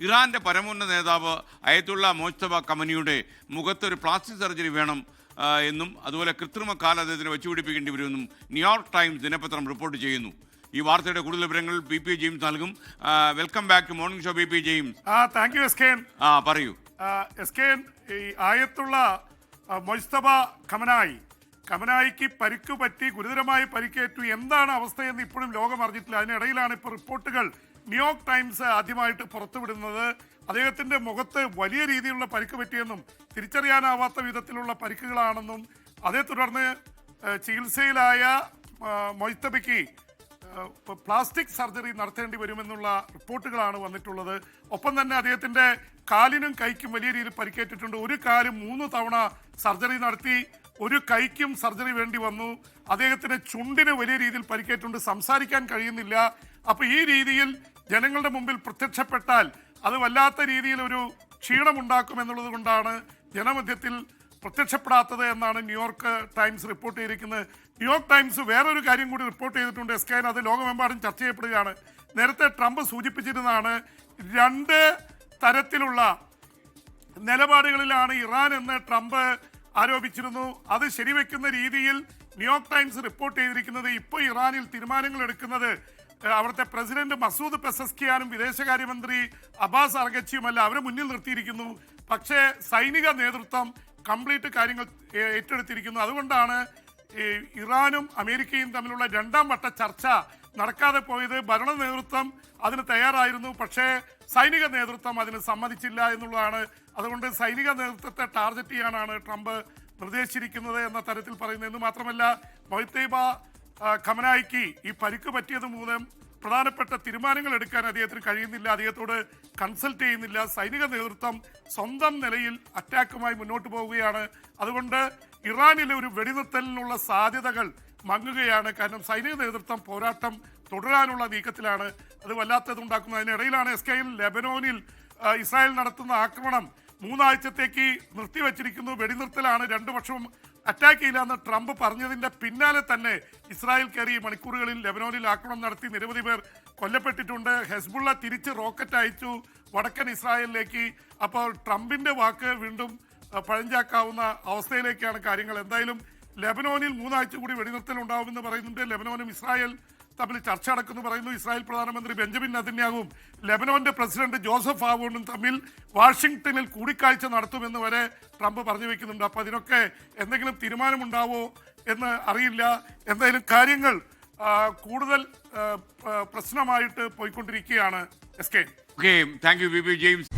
ഇറാന്റെ പരമോന്നത നേതാവ് അയത്തുള്ള മോജ്തബ ഖമനിയുടെ മുഖത്തൊരു പ്ലാസ്റ്റിക് സർജറി വേണം എന്നും അതുപോലെ കൃത്രിമ കാൽ അദ്ദേഹത്തിന് വെച്ചുപിടിപ്പിക്കേണ്ടി വരുമെന്നും ന്യൂയോർക്ക് ടൈംസ് ദിനപത്രം റിപ്പോർട്ട് ചെയ്യുന്നു. ഈ വാർത്തയുടെ കൂടുതൽ വിവരങ്ങൾ BP ജെയിംസ് നൽകും. Welcome back to morning show BP James. Thank you എസ്കേൻ. പറയൂ എസ്കേൻ. ഈ ആയത്തുള്ള മൊജ്തബ ഖമനായിക്ക് പരിക്ക് പറ്റി, ഗുരുതരമായി പരിക്കേറ്റു. എന്താണ് അവസ്ഥയെന്ന് ഇപ്പോഴും ലോകം അറിഞ്ഞിട്ടില്ല. അതിനിടയിലാണ് ഇപ്പോൾ റിപ്പോർട്ടുകൾ ന്യൂയോർക്ക് ടൈംസ് ആദ്യമായിട്ട് പുറത്തുവിടുന്നത്. അദ്ദേഹത്തിന്റെ മുഖത്ത് വലിയ രീതിയിലുള്ള പരിക്ക് പറ്റിയെന്നും തിരിച്ചറിയാനാവാത്ത വിധത്തിലുള്ള പരിക്കുകളാണെന്നും അതേ തുടർന്ന് ചികിത്സയിലായ മൊജ്തബയ്ക്ക് പ്ലാസ്റ്റിക് സർജറി നടത്തേണ്ടി വരുമെന്നുള്ള റിപ്പോർട്ടുകളാണ് വന്നിട്ടുള്ളത്. ഒപ്പം തന്നെ അദ്ദേഹത്തിന്റെ കാലിനും കൈക്കും വലിയ രീതിയിൽ പരിക്കേറ്റിട്ടുണ്ട്. ഒരു കാലും 3 തവണ സർജറി നടത്തി, ഒരു കൈക്കും സർജറി വേണ്ടി വന്നു. അദ്ദേഹത്തിന് ചുണ്ടിന് വലിയ രീതിയിൽ പരിക്കേറ്റുണ്ട്, സംസാരിക്കാൻ കഴിയുന്നില്ല. അപ്പൊ ഈ രീതിയിൽ ജനങ്ങളുടെ മുമ്പിൽ പ്രത്യക്ഷപ്പെട്ടാൽ അത് വല്ലാത്ത രീതിയിൽ ഒരു ക്ഷീണമുണ്ടാക്കുമെന്നുള്ളത് കൊണ്ടാണ് ജനമധ്യത്തിൽ പ്രത്യക്ഷപ്പെടാത്തത് എന്നാണ് ന്യൂയോർക്ക് ടൈംസ് റിപ്പോർട്ട് ചെയ്തിരിക്കുന്നത്. ന്യൂയോർക്ക് ടൈംസ് വേറൊരു കാര്യം കൂടി റിപ്പോർട്ട് ചെയ്തിട്ടുണ്ട് എസ്കൈൻ. അത് ലോകമെമ്പാടും ചർച്ച ചെയ്യപ്പെടുകയാണ്. നേരത്തെ ട്രംപ് സൂചിപ്പിച്ചിരുന്നതാണ് 2 തരത്തിലുള്ള നിലപാടുകളിലാണ് ഇറാൻ എന്ന് ട്രംപ് ആരോപിച്ചിരുന്നു. അത് ശരിവെക്കുന്ന രീതിയിൽ ന്യൂയോർക്ക് ടൈംസ് റിപ്പോർട്ട് ചെയ്തിരിക്കുന്നത് ഇപ്പോൾ ഇറാനിൽ തീരുമാനങ്ങൾ എടുക്കുന്നത് അവിടുത്തെ പ്രസിഡന്റ് മസൂദ് പെസസ്കിയാനും വിദേശകാര്യമന്ത്രി അബ്ബാസ് അർഗച്ചിയുമല്ല, അവരെ മുന്നിൽ നിർത്തിയിരിക്കുന്നു. പക്ഷേ സൈനിക നേതൃത്വം കംപ്ലീറ്റ് കാര്യങ്ങൾ ഏറ്റെടുത്തിരിക്കുന്നു. അതുകൊണ്ടാണ് ഇറാനും അമേരിക്കയും തമ്മിലുള്ള 2ാം വട്ട ചർച്ച നടക്കാതെ പോയത്. ഭരണ നേതൃത്വം അതിന് തയ്യാറായിരുന്നു, പക്ഷേ സൈനിക നേതൃത്വം അതിന് സമ്മതിച്ചില്ല എന്നുള്ളതാണ്. അതുകൊണ്ട് സൈനിക നേതൃത്വത്തെ ടാർഗറ്റ് ചെയ്യാനാണ് ട്രംപ് നിർദ്ദേശിച്ചിരിക്കുന്നത് എന്ന തരത്തിൽ പറയുന്നത്. എന്ന് മാത്രമല്ല, മൊജ്തബ ഖമനായിക്ക് ഈ പരിക്ക് പറ്റിയത് മൂലം പ്രധാനപ്പെട്ട തീരുമാനങ്ങൾ എടുക്കാൻ അദ്ദേഹത്തിന് കഴിയുന്നില്ല, അദ്ദേഹത്തോട് കൺസൾട്ട് ചെയ്യുന്നില്ല. സൈനിക നേതൃത്വം സ്വന്തം നിലയിൽ അറ്റാക്കുമായി മുന്നോട്ട് പോവുകയാണ്. അതുകൊണ്ട് ഇറാനിലെ ഒരു വെടിനിർത്തലിനുള്ള സാധ്യതകൾ മങ്ങുകയാണ്. കാരണം സൈനിക നേതൃത്വം പോരാട്ടം തുടരാനുള്ള നീക്കത്തിലാണ്. അത് വല്ലാത്തതുണ്ടാക്കുന്നത്. അതിനിടയിലാണ് ലെബനോനിൽ ഇസ്രായേൽ നടത്തുന്ന ആക്രമണം 3 ആഴ്ചത്തേക്ക് നിർത്തിവച്ചിരിക്കുന്നു. വെടിനിർത്തലാണ്, 2 വർഷവും അറ്റാക്ക് ചെയ്യില്ല എന്ന് ട്രംപ് പറഞ്ഞതിന്റെ പിന്നാലെ തന്നെ ഇസ്രായേൽ കയറി മണിക്കൂറുകളിൽ ലെബനോനിൽ ആക്രമണം നടത്തി നിരവധി പേർ കൊല്ലപ്പെട്ടിട്ടുണ്ട്. ഹെസ്ബുള്ള തിരിച്ച് റോക്കറ്റ് അയച്ചു വടക്കൻ ഇസ്രായേലിലേക്ക്. അപ്പോൾ ട്രംപിന്റെ വാക്ക് വീണ്ടും പഴഞ്ചാക്കാവുന്ന അവസ്ഥയിലേക്കാണ് കാര്യങ്ങൾ. എന്തായാലും ലെബനോനിൽ 3 ആഴ്ച കൂടി വെടിനിർത്തൽ ഉണ്ടാവുമെന്ന് പറയുന്നുണ്ട്. ലെബനോനും ഇസ്രായേൽ തമ്മിൽ ചർച്ച നടക്കുന്നു പറയുന്നു. ഇസ്രായേൽ പ്രധാനമന്ത്രി ബെഞ്ചമിൻ നെതന്യാഹുവും ലെബനോന്റെ പ്രസിഡന്റ് ജോസഫ് ആവോണും തമ്മിൽ വാഷിംഗ്ടണിൽ കൂടിക്കാഴ്ച നടത്തുമെന്ന് വരെ ട്രംപ് പറഞ്ഞു വെക്കുന്നുണ്ട്. അപ്പോൾ അതിനൊക്കെ എന്തെങ്കിലും തീരുമാനമുണ്ടാവോ എന്ന് അറിയില്ല. എന്തായാലും കാര്യങ്ങൾ കൂടുതൽ പ്രശ്നമായിട്ട് പോയിക്കൊണ്ടിരിക്കുകയാണ്. എസ്കേ. Okay, thank you BP James.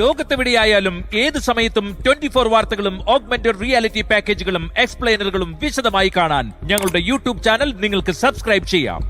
ലോകത്തെവിടെയായാലും ഏത് സമയത്തും 24 വാർത്തകളും ഓഗ്മെന്റഡ് റിയാലിറ്റി പാക്കേജുകളും എക്സ്പ്ലെയിനറുകളും വിശദമായി കാണാൻ ഞങ്ങളുടെ YouTube ചാനൽ നിങ്ങൾക്ക് സബ്സ്ക്രൈബ് ചെയ്യാം.